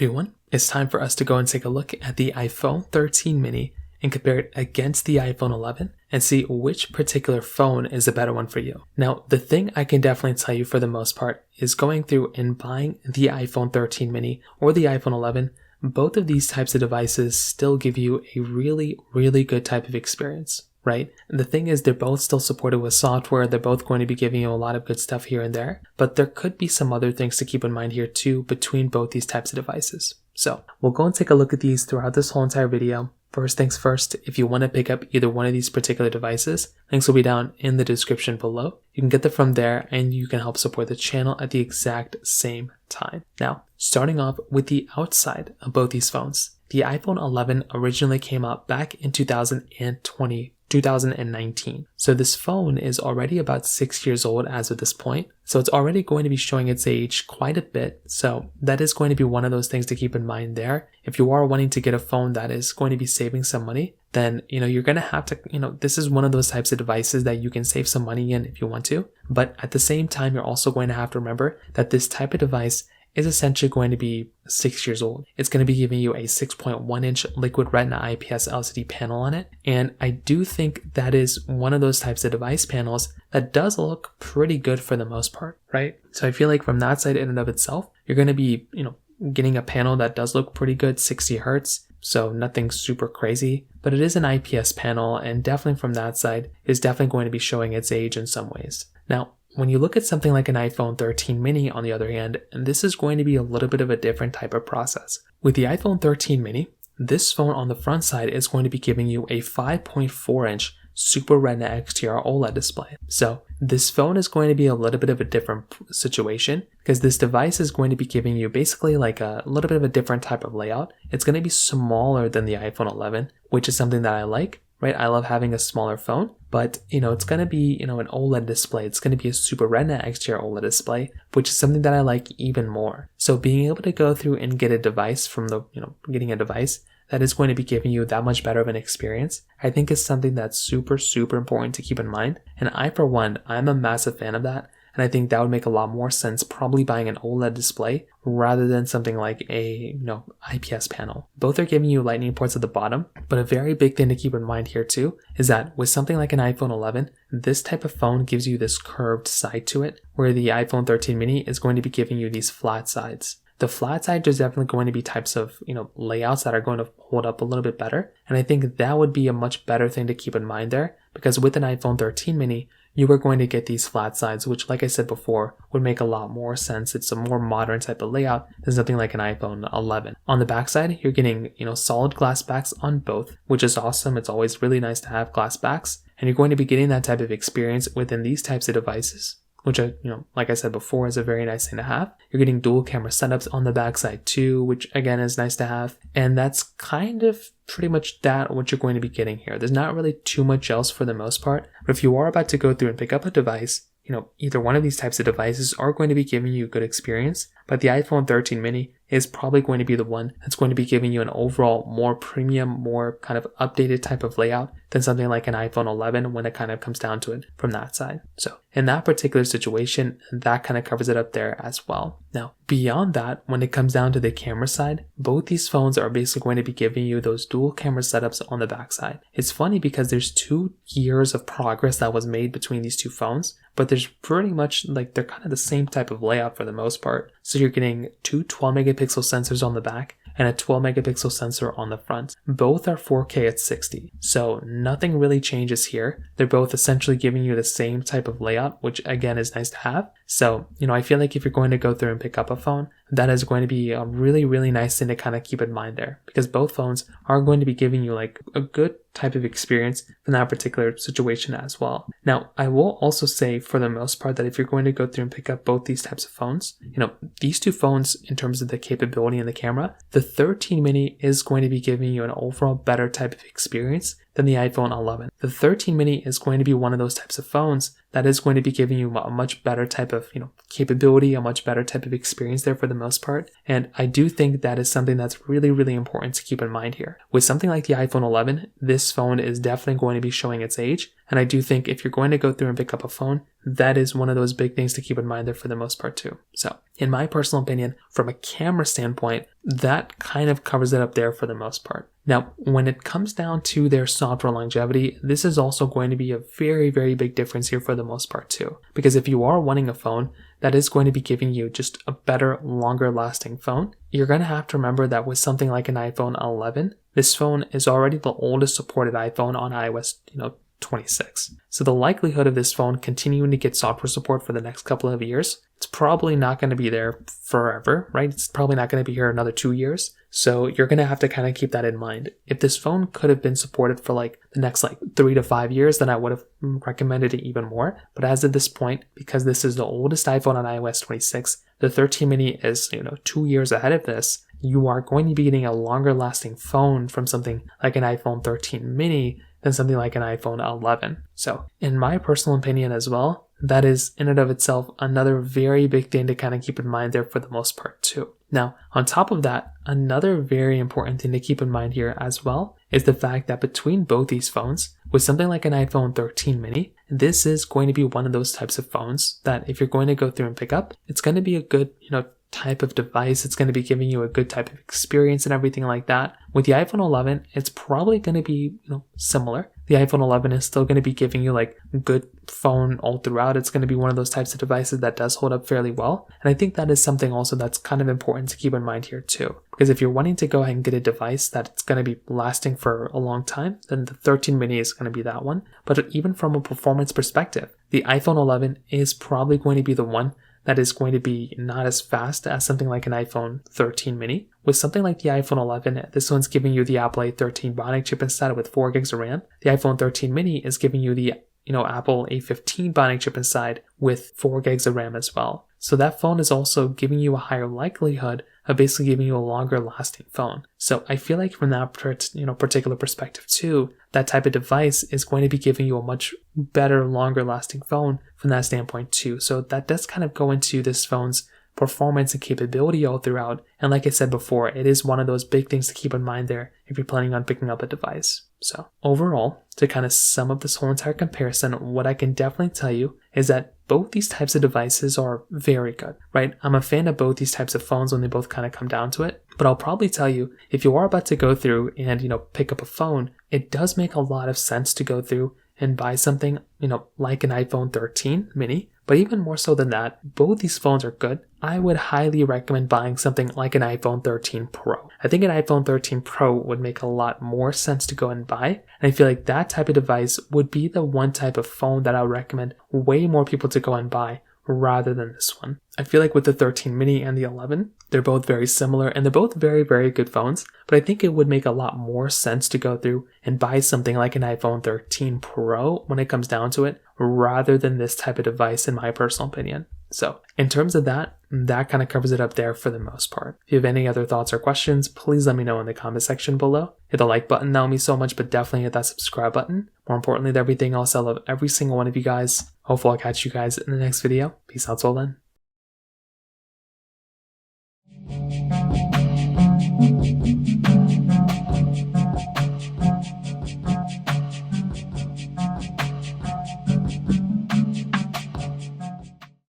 Everyone, it's time for us to go and take a look at the iPhone 13 mini and compare it against the iPhone 11 and see which particular phone is a better one for you. Now, the thing I can definitely tell you for the most part is going through and buying the iPhone 13 mini or the iPhone 11, both of these types of devices still give you a really, really good type of experience, right? And the thing is, they're both still supported with software. They're both going to be giving you a lot of good stuff here and there, but there could be some other things to keep in mind here too between both these types of devices. So we'll go and take a look at these throughout this whole entire video. First things first, if you want to pick up either one of these particular devices, links will be down in the description below. You can get them from there and you can help support the channel at the exact same time. Now, starting off with the outside of both these phones, the iPhone 11 originally came out back in 2019. So this phone is already about 6 years old as of this point. So it's already going to be showing its age quite a bit. So that is going to be one of those things to keep in mind there. If you are wanting to get a phone that is going to be saving some money, then, you're going to have to, this is one of those types of devices that you can save some money in if you want to. But at the same time, you're also going to have to remember that this type of device is essentially going to be 6 years old. It's going to be giving you a 6.1 inch liquid retina IPS LCD panel on it. And I do think that is one of those types of device panels that does look pretty good for the most part, right? So I feel like from that side in and of itself, you're going to be, getting a panel that does look pretty good, 60 hertz. So nothing super crazy, but it is an IPS panel, and definitely from that side is definitely going to be showing its age in some ways. Now, when you look at something like an iPhone 13 mini, on the other hand, and this is going to be a little bit of a different type of process. With the iPhone 13 mini, this phone on the front side is going to be giving you a 5.4 inch Super Retina XDR OLED display. So this phone is going to be a little bit of a different situation because this device is going to be giving you basically like a little bit of a different type of layout. It's going to be smaller than the iPhone 11, which is something that I like. Right? I love having a smaller phone, but it's going to be, an OLED display. It's going to be a Super Retina XDR OLED display, which is something that I like even more. So being able to go through and get a device from getting a device that is going to be giving you that much better of an experience, I think is something that's super, super important to keep in mind. And for one, I'm a massive fan of that. And I think that would make a lot more sense probably buying an OLED display rather than something like a IPS panel. Both are giving you lightning ports at the bottom, but a very big thing to keep in mind here too is that with something like an iPhone 11, this type of phone gives you this curved side to it, where the iPhone 13 mini is going to be giving you these flat sides. The flat side, there's definitely going to be types of, layouts that are going to hold up a little bit better. And I think that would be a much better thing to keep in mind there, because with an iPhone 13 mini, you are going to get these flat sides, which, like I said before, would make a lot more sense. It's a more modern type of layout than something like an iPhone 11. On the backside, you're getting, solid glass backs on both, which is awesome. It's always really nice to have glass backs, and you're going to be getting that type of experience within these types of devices, which like I said before, is a very nice thing to have. You're getting dual camera setups on the backside too, which again is nice to have. And that's kind of pretty much what you're going to be getting here. There's not really too much else for the most part, but if you are about to go through and pick up a device, either one of these types of devices are going to be giving you a good experience, but the iPhone 13 mini is probably going to be the one that's going to be giving you an overall more premium, more kind of updated type of layout than something like an iPhone 11 when it kind of comes down to it from that side. So in that particular situation, that kind of covers it up there as well. Now, beyond that, when it comes down to the camera side, both these phones are basically going to be giving you those dual camera setups on the backside. It's funny because there's 2 years of progress that was made between these two phones, but there's pretty much they're kind of the same type of layout for the most part. So you're getting 2 12 megapixel sensors on the back and a 12 megapixel sensor on the front. Both are 4K at 60. So nothing really changes here. They're both essentially giving you the same type of layout, which again is nice to have. So, I feel like if you're going to go through and pick up a phone, that is going to be a really, really nice thing to kind of keep in mind there, because both phones are going to be giving you like a good type of experience in that particular situation as well. Now, I will also say for the most part that if you're going to go through and pick up both these types of phones, these two phones in terms of the capability and the camera, the 13 mini is going to be giving you an overall better type of experience than the iPhone 11. The 13 mini is going to be one of those types of phones that is going to be giving you a much better type of, capability, a much better type of experience there for the most part. And I do think that is something that's really, really important to keep in mind here. With something like the iPhone 11, this phone is definitely going to be showing its age And I do think if you're going to go through and pick up a phone, that is one of those big things to keep in mind there for the most part too. So in my personal opinion, from a camera standpoint, that kind of covers it up there for the most part. Now, when it comes down to their software longevity, this is also going to be a very, very big difference here for the most part too. Because if you are wanting a phone that is going to be giving you just a better, longer lasting phone, you're going to have to remember that with something like an iPhone 11, this phone is already the oldest supported iPhone on iOS, 26. So the likelihood of this phone continuing to get software support for the next couple of years, it's probably not going to be there forever, right? It's probably not going to be here another 2 years. So you're going to have to kind of keep that in mind. If this phone could have been supported for the next 3 to 5 years, then I would have recommended it even more. But as of this point, because this is the oldest iPhone on iOS 26, the 13 mini is, 2 years ahead of this. You are going to be getting a longer lasting phone from something like an iPhone 13 mini than something like an iPhone 11. So in my personal opinion as well, that is in and of itself another very big thing to kind of keep in mind there for the most part too. Now, on top of that, another very important thing to keep in mind here as well is the fact that between both these phones, with something like an iPhone 13 mini, this is going to be one of those types of phones that if you're going to go through and pick up, it's going to be a good, type of device. It's going to be giving you a good type of experience and everything like that. With the iPhone 11, it's probably going to be, similar. The iPhone 11 is still going to be giving you good phone all throughout. It's going to be one of those types of devices that does hold up fairly well. And I think that is something also that's kind of important to keep in mind here too. Because if you're wanting to go ahead and get a device that's going to be lasting for a long time, then the 13 mini is going to be that one. But even from a performance perspective, the iPhone 11 is probably going to be the one that is going to be not as fast as something like an iPhone 13 mini. With something like the iPhone 11, this one's giving you the Apple A13 Bionic chip inside with 4 gigs of RAM. The iPhone 13 mini is giving you the Apple A15 Bionic chip inside with 4 gigs of RAM as well. So that phone is also giving you a higher likelihood of basically giving you a longer lasting phone. So I feel like from that particular perspective too, that type of device is going to be giving you a much better, longer lasting phone from that standpoint too. So that does kind of go into this phone's performance and capability all throughout. And like I said before, it is one of those big things to keep in mind there if you're planning on picking up a device. So overall, to kind of sum up this whole entire comparison, what I can definitely tell you is that both these types of devices are very good, right? I'm a fan of both these types of phones when they both kind of come down to it. But I'll probably tell you, if you are about to go through and, pick up a phone, it does make a lot of sense to go through and buy something, like an iPhone 13 mini. But even more so than that, both these phones are good. I would highly recommend buying something like an iPhone 13 Pro. I think an iPhone 13 Pro would make a lot more sense to go and buy. And I feel like that type of device would be the one type of phone that I would recommend way more people to go and buy rather than this one. I feel like with the 13 mini and the 11, they're both very similar and they're both very, very good phones, but I think it would make a lot more sense to go through and buy something like an iPhone 13 Pro when it comes down to it, rather than this type of device in my personal opinion. So in terms of that kind of covers it up there for the most part. If you have any other thoughts or questions, please let me know in the comment section below. Hit the like button, that will mean so much, but definitely hit that subscribe button. More importantly than everything else, I love every single one of you guys. Hopefully I'll catch you guys in the next video. Peace out till then.